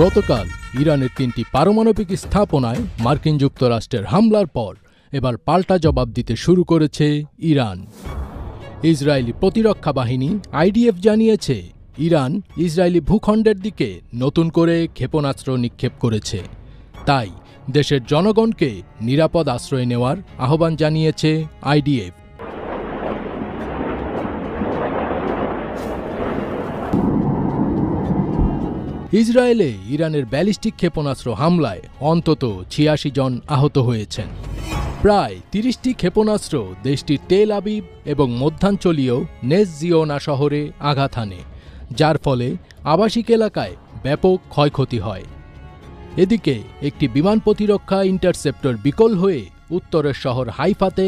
গতকাল ইরানের 3টি পারমাণবিক স্থাপনায় মার্কিন যুক্তরাষ্ট্রের হামলার পর এবার পাল্টা জবাব দিতে শুরু করেছে ইরান। ইসরায়েলি প্রতিরক্ষা বাহিনী আইডিএফ জানিয়েছে, ইরান ইসরায়েলি ভূখণ্ডের দিকে নতুন করে ক্ষেপণাস্ত্র নিক্ষেপ করেছে। তাই দেশের জনগণকে নিরাপদ আশ্রয় নেওয়ার আহ্বান জানিয়েছে আইডিএফ। ইসরায়েলে ইরানের ব্যালিস্টিক ক্ষেপণাস্ত্র হামলায় অন্তত ৮৬ জন আহত হয়েছেন। প্রায় ৩০টি ক্ষেপণাস্ত্র দেশটির তেল আবিব এবং মধ্যাঞ্চলীয় নেস জিওনা শহরে আঘাত হানে, যার ফলে আবাসিক এলাকায় ব্যাপক ক্ষয়ক্ষতি হয়। এদিকে একটি বিমান প্রতিরক্ষা ইন্টারসেপ্টর বিকল হয়ে উত্তরের শহর হাইফাতে